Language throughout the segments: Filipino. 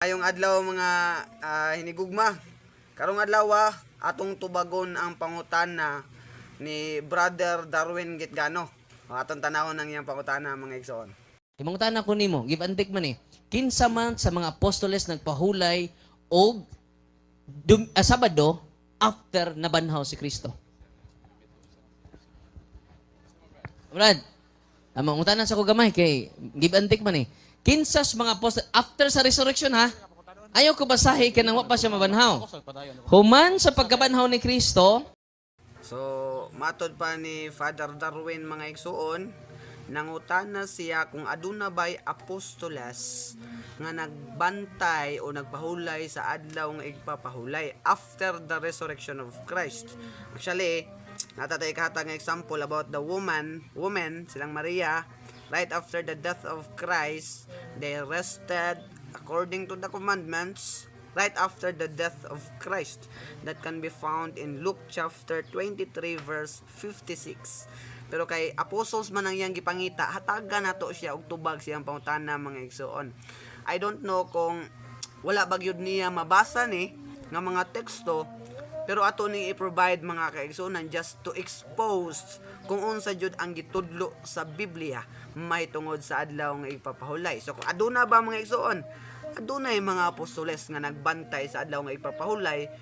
Maayong adlaw mga hinigugma. Karong adlaw atong tubagon ang pangutana ni Brother Darwin Gitgano. Atong tanawon ang iyang pangutana mga igsoon. Imong tanan ko nimo, give and take man eh. Kinsa man sa mga apostoles nagpahulay og Sabado after nabanhaw si Kristo. Brad, among utanan sa ko gamay kay give and take man eh. Kinsa sa mga apostol after sa resurrection ha? Ayaw ko basahi kay nang wa pa siya mabanhaw. Human sa pagkabanhaw ni Kristo, So, matod pa ni Father Darwin mga igsoon, nangutana siya kung aduna ba'y apostolas nga nagbantay o nagpahulay sa adlaw nga igpapahulay after the resurrection of Christ. Actually, natatay kahatag nga example about the woman, silang Maria, right after the death of Christ, they rested according to the commandments right after the death of Christ. That can be found in Luke chapter 23 verse 56. Pero kay apostles man ang iyang gipangita, hatagan nato siya og tubag siyang pangutana mga igsoon. I don't know kung wala ba gyud niya mabasa ni nga mga teksto, pero ato ni i-provide mga kaigsuonan just to expose kung unsa jud ang gitudlo sa Biblia may tungod sa adlaw nga ipapahulay. So kung aduna ba mga igsoon, adunay mga apostoles nga nagbantay sa adlaw nga ipapahulay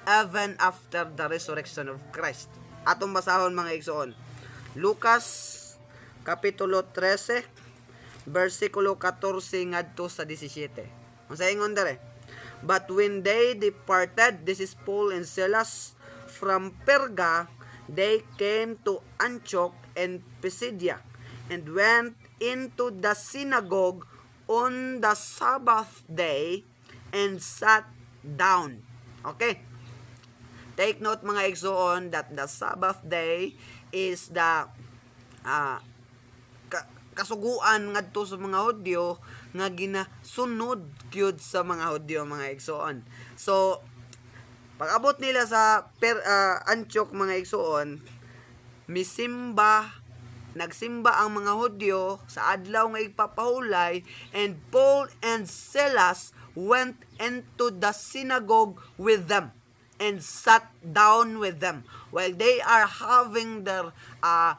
even after the resurrection of Christ. Atong basahon mga igsoon. Lucas kapitulo 13 versikulo 14 ngadto sa 17. Unsa ingon dere? But when they departed, this is Paul and Silas, from Perga, they came to Antioch and Pisidia, and went into the synagogue on the Sabbath day, and sat down. Okay? Take note mga igsoon that the Sabbath day is the kasuguan ngadto sa mga Hudyo nga ginasunod gyud sa mga Hudyo mga igsoon. So pag-abot nila sa Antioch mga igsoon, nagsimba ang mga Hudyo sa adlaw nga igpapahulay, and Paul and Silas went into the synagogue with them and sat down with them while they are having their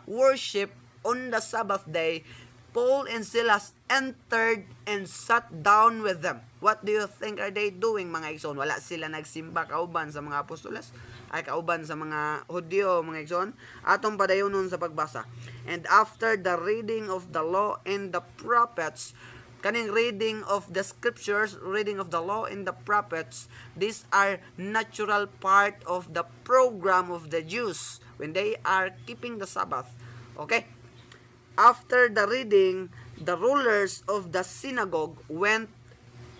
worship on the Sabbath day. Paul and Silas entered and sat down with them. What do you think are they doing mga igsoon? Wala sila nagsimba kauban sa mga apostoles, ay kauban sa mga Hudyo mga igsoon. Atong padayonon sa pagbasa. And after the reading of the law and the prophets, kaning reading of the scriptures, reading of the law and the prophets, these are natural part of the program of the Jews when they are keeping the Sabbath. Okay? After the reading, the rulers of the synagogue went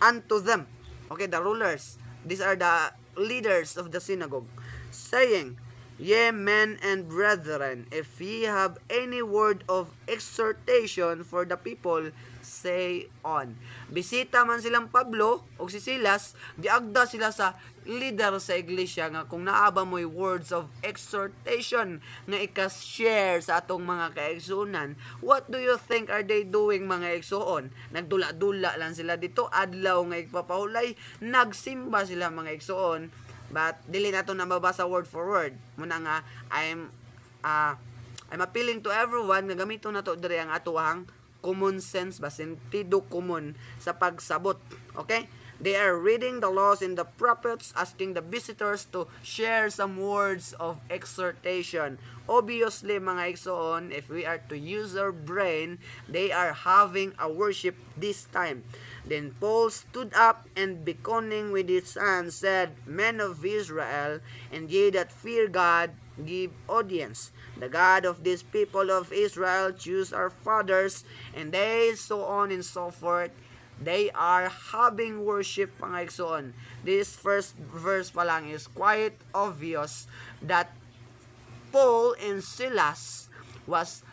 unto them. Okay, the rulers. These are the leaders of the synagogue, saying, Ye men and brethren, if ye have any word of exhortation for the people, say on. Bisita man silang Pablo o si Silas, giagda sila sa leader sa iglesia nga kung naaba mo'y words of exhortation nga ikas-share sa atong mga kaigsuonan. What do you think are they doing mga igsuon? Nagdula-dula lang sila dito, adlaw nga igpapahulay, nagsimba sila mga igsuon. But dili nato na mabasa word for word. Muna nga I'm appealing to everyone nga gamiton nato diri ang atuhang common sense ba, sentido common sa pagsabot. Okay? They are reading the laws and the prophets, asking the visitors to share some words of exhortation. Obviously, mga igsoon, if we are to use our brain, they are having a worship this time. Then Paul stood up and beckoning with his hand said, Men of Israel, and ye that fear God, give audience. The God of this people of Israel choose our fathers, and they so on and so forth. They are having worship mga igsoon. This first verse pa lang is quite obvious that Paul and Silas was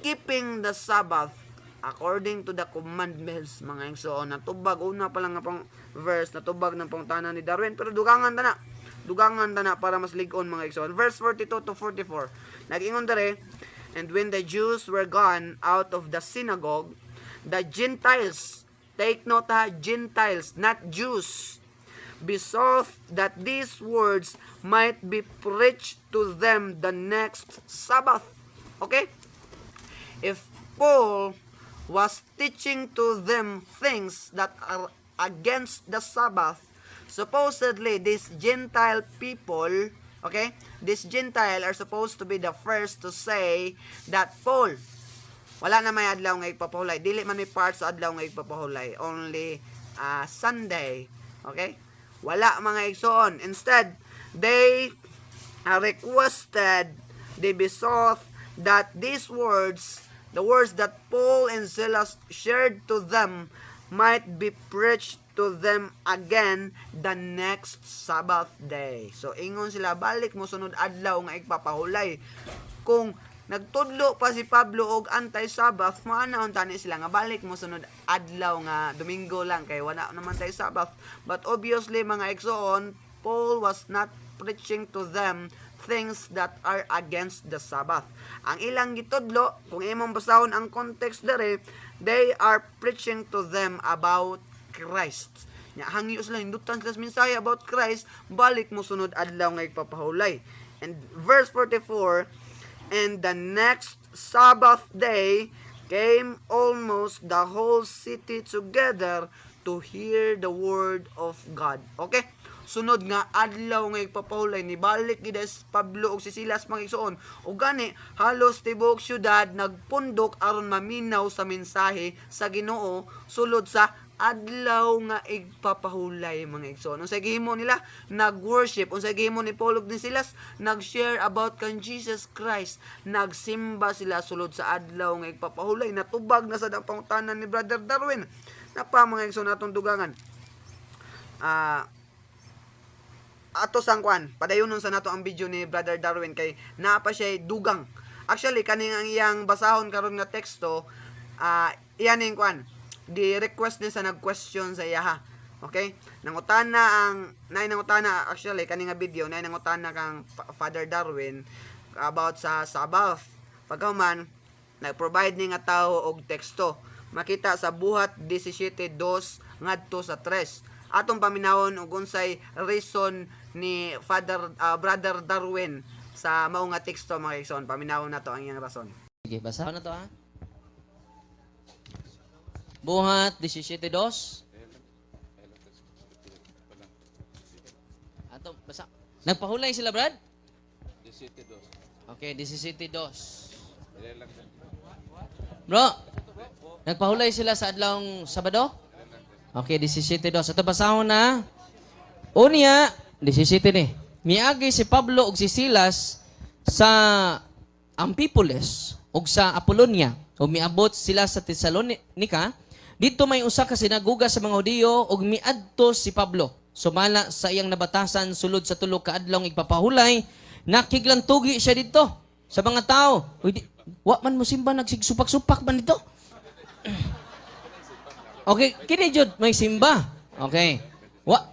keeping the Sabbath according to the commandments mga igsoon. Natubag una pa lang nga pang verse, natubag ng pangutana ni Darwin, pero dugangan ta na para mas ligon mga igsoon. Verse 42 to 44. Nag-ingon dere, and when the Jews were gone out of the synagogue, the Gentiles Take note ha, Gentiles, not Jews, besought that these words might be preached to them the next Sabbath. Okay? If Paul was teaching to them things that are against the Sabbath, supposedly these Gentile people, okay, these Gentile are supposed to be the first to say that Paul, wala na may adlaw nga igpapahulay, dili man may part sa adlaw nga igpapahulay, only Sunday, okay? Wala mga igsoon. Instead, they requested, they besought that these words, the words that Paul and Silas shared to them, might be preached to them again the next Sabbath day. So, ingon sila, balik mo sunod adlaw nga igpapahulay. Kung nagtudlo pa si Pablo og anti-Sabbath, maanaon tani sila nga balik mo sunod adlaw nga Domingo lang kay wala naman tay Sabbath. But obviously mga igsoon, Paul was not preaching to them things that are against the Sabbath. Ang ilang gitudlo, kung imong basahon ang context dere, they are preaching to them about Christ. Nya hangyo sila hindutan sila mensahe about Christ, balik mo sunod adlaw nga igpapahulay. And verse 44, and the next Sabbath day came almost the whole city together to hear the word of God. Okay? Sunod nga adlaw nga igpapahulay ni balik gid Pablo ug si Silas mga igsoon. Ug gani halos tibuok syudad nagpundok aron maminaw sa mensahe sa Ginoo sulod sa adlaw nga igpapahulay mga igsoon. Unsay gihimo nila? Nag-worship. Unsay gihimo ni Paul ug ni Silas? Nag-share about kan Jesus Christ. Nagsimba sila sulod sa adlaw nga igpapahulay. Natubag na sa pangutanan ni Brother Darwin. Napa mga igsoon natong dugangan. Ato sang kwan, padayonon sa nato ang video ni Brother Darwin kay naa pa siya dugang. Actually kaning ang iyang basahon karon nga teksto, iyan ning kwan. Di request ni sa nag-question sa iya ha. Okay? Nangutana actually kaning nga video na nangutana kang Father Darwin about sa Sabbath. Pagkaman nag-provide ni nga tao og teksto. Makita sa buhat 17:2 ngadto sa 3. Atong paminawon og unsay reason ni Brother Darwin sa mao nga teksto mga igsoon. Paminawon nato ang iyang rason. Sige, basahan na to ha. Buhat 17:2. Ato basa. Nagpahulay sila, Brad? 17:2. Okay, 17:2. Bro, nagpahulay sila sa adlawng Sabado? Okay, 17:2. Ito basahon na. Unya, 17 ni. Miagi si Pablo ug si Silas sa Amphipolis ug sa Apollonia. Ug miabot sila sa Thessalonica. Dito may usa ka sinagoga sa mga Hudiyo ug miadto si Pablo. Sumala sa iyang nabatasan sulod sa tulo ka adlaw ng igpapahulay, nakiglantugi siya dito sa mga tao. Uy, wa man mo simba nagsigsupak-supak man dito. Okay, kini jud may simba. Okay.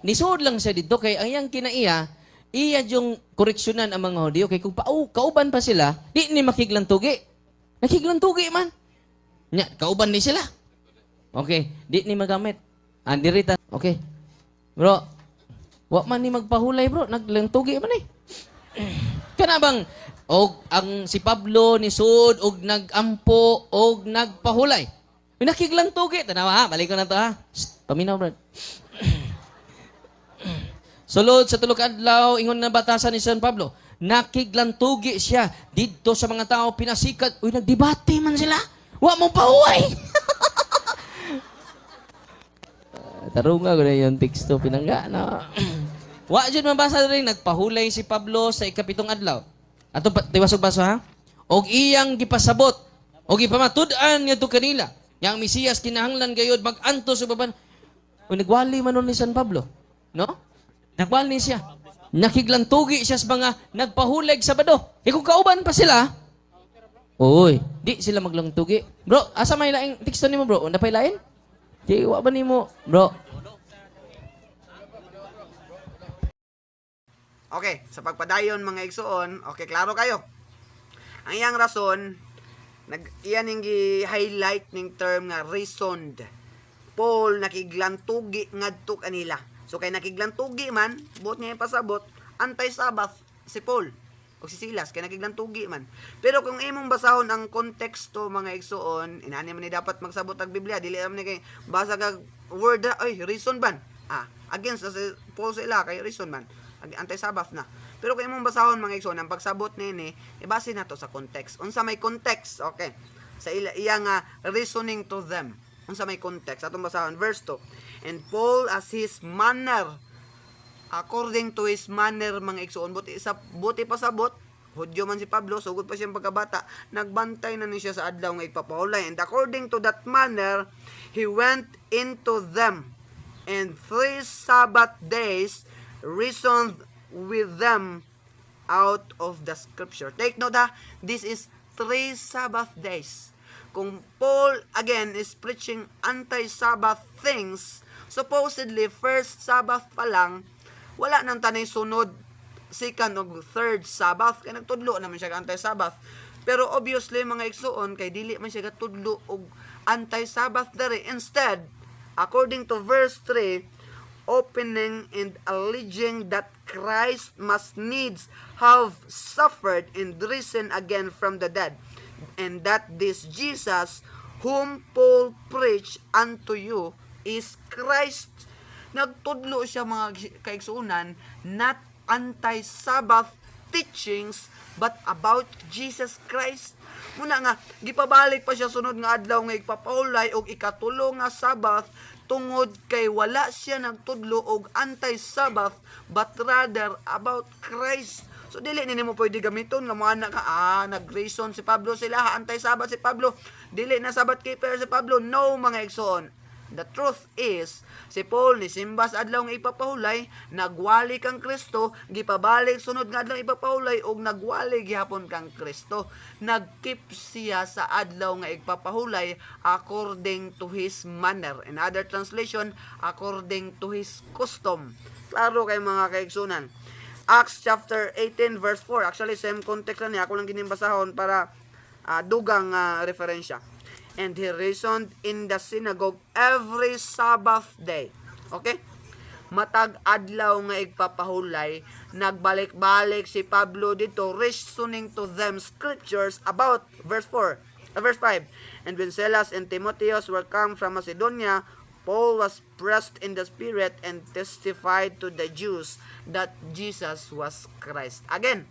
Nisuod lang siya dito kay ayang kinaiya, iya yung koreksyonan ang mga Hudiyo kay kung kauban pa sila, di ni makiglantugi. Nakiglantugi man. Nya, kauban ni sila. Okay, di ni magamit. Andirita. Okay. Bro, wa man ni magpahulay bro, naglantugi man eh. Kana bang og ang si Pablo ni sud og nagampo og nagpahulay. Nakiglantugi. Tanawa ha, balik ko na to ha. Shh, paminaw bro. Sulod sa tulo ka adlaw ingon na batasan ni San Pablo, nakiglantugi siya didto sa mga tao pinasikat. Uy, nagdebate man sila. Wa mo pahuway. Tarunga ko na yung teksto pinangga na. Wa jud mabasa rin nagpahulay si Pablo sa ikapitong adlaw. Ato tiwasog baso ha. Og iyang gipasabot og ipamatud-an ngadto kanila. Yang Mesiyas kinahanglan gayud mag-anto sa baban. Uy, nagwali man nun ni San Pablo. No? Nagwali siya. Nakiglantugi siya sa mga nagpahulag Sabado. E kung kauban pa sila, uy, di sila maglangtugi. Bro, asa may laing teksto nimo bro? Unda pay lain? Di wa ba nimo, bro? Okay, sa pagpadayon mga igsoon, okay, klaro kayo. Ang iyang rason, iyan yung gi-highlight ng term nga reasoned. Paul nakiglantugi ngadto kanila. So kay nakiglantugi man, buot niya pasabot, anti-Sabbath si Paul o si Silas kay nakiglantugi man. Pero kung imong basahon ang konteksto mga igsoon, inani man ni dapat magsabot ang Biblia, dili man ni kay basa kag word ay reason ban. Against si Paul sa ila kay reason man. Anti-Sabbath na. Pero kung imong basahon mga igsoon, ang pagsabot nini, ibase nato sa context. Unsa may context? Okay. Sa iya nga reasoning to them. Unsa may context? Atong basahon verse 2. And Paul as his manner, according to his manner mga igsoon, buti pasabot, Hudyo man si Pablo, sugod pa siyang pagkabata, nagbantay na ni siya sa adlaw nga ipapahulay. And according to that manner, he went into them, and 3 Sabbath days reasoned with them out of the scripture. Take note this is 3 Sabbath days. Kung Paul again is preaching anti-Sabbath things, supposedly first Sabbath pa lang, wala nang tanay sunod second o third Sabbath, kaya nagtudlo naman siya anti-Sabbath. Pero obviously mga igsoon, kay dili man siya gatudlo og anti-Sabbath dari. Instead, according to verse 3, opening and alleging that Christ must needs have suffered and risen again from the dead, and that this Jesus whom Paul preached unto you is Christ. Nagtudlo siya mga kaigsuunan, not anti-Sabbath teachings, but about Jesus Christ. Muna nga, gipabalik pa siya sunod nga adlaw nga ipapahulay og ikatulo nga Sabbath, tungod kay wala siya nagtudlo og anti-Sabbath, but rather about Christ. So dili nimo pwede gamiton nga mo ana ka nag-reason si Pablo sila anti-Sabbath si Pablo, dili na Sabbath keeper si Pablo. No mga igsoon. The truth is, si Paul ni simbas adlaw nga ipapahulay, nagwali kang Kristo, gipabalik sunod nga adlaw ipapahulay og nagwali gihapon kang Kristo. Nagkeep siya sa adlaw nga ipapahulay according to his manner. In other translation, according to his custom. Klaro kay mga kaigsunan. Acts chapter 18 verse 4. Actually same context na niya, ako lang ginimbasahon para dugang referensya. And he reasoned in the synagogue every Sabbath day. Okay? Matag adlaw nga igpapahulay, nagbalik-balik si Pablo dito, reasoning to them scriptures about verse 5. And when Silas and Timotheus were come from Macedonia, Paul was pressed in the spirit and testified to the Jews that Jesus was Christ. Again,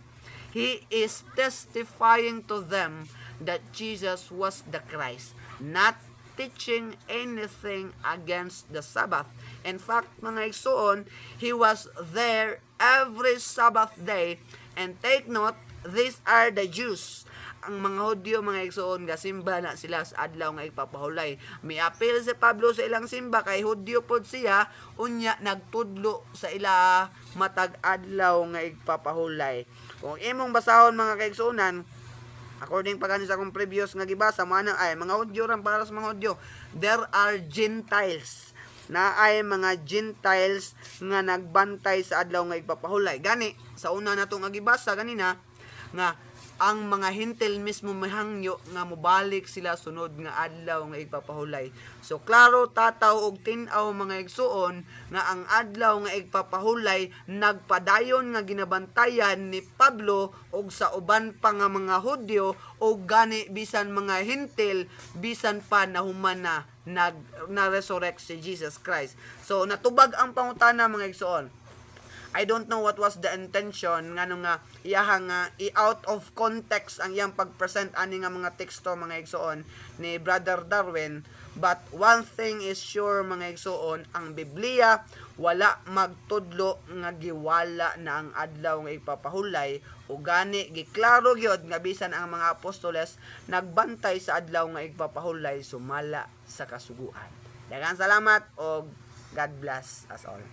he is testifying to them that Jesus was the Christ, not teaching anything against the Sabbath. In fact, mga igsoon, he was there every Sabbath day. And take note, these are the Jews. Ang mga Hudyo, mga igsoon, gasimba na sila sa adlaw nga ipapahulay. May appeal si Pablo sa ilang simba, kay Hudyo pod siya, unya nagtudlo sa ila matag adlaw nga ipapahulay. Kung imong basahon mga kaigsuonan, according pa sa akong previous nga gibasa, mga Hudyo ran para sa mga Hudyo, there are Gentiles. Na ay mga Gentiles nga nagbantay sa adlaw nga ipapahulay. Gani, sa una natong nga gibasa kanina, nga ang mga hintil mismo mahangyo nga mobalik sila sunod nga adlaw nga ipapahulay. So klaro tataw og tin-aw mga igsuon nga ang adlaw nga ipapahulay nagpadayon nga ginabantayan ni Pablo og sa uban pa nga mga Hudyo og gani bisan mga hintil bisan pa nahuman na resurrect si Jesus Christ. So natubag ang pangutana mga igsuon. I don't know what was the intention nga nung iyahang i-out of context ang iyang pag-present ani nga mga teksto mga igsoon ni Brother Darwin, but one thing is sure mga igsoon, ang Biblia wala magtudlo nga giwala na ang adlaw nga ipapahulay ug gani giklaro gyud nga bisan ang mga apostoles nagbantay sa adlaw nga ipapahulay sumala sa kasuguan. Daghang salamat og God bless us all.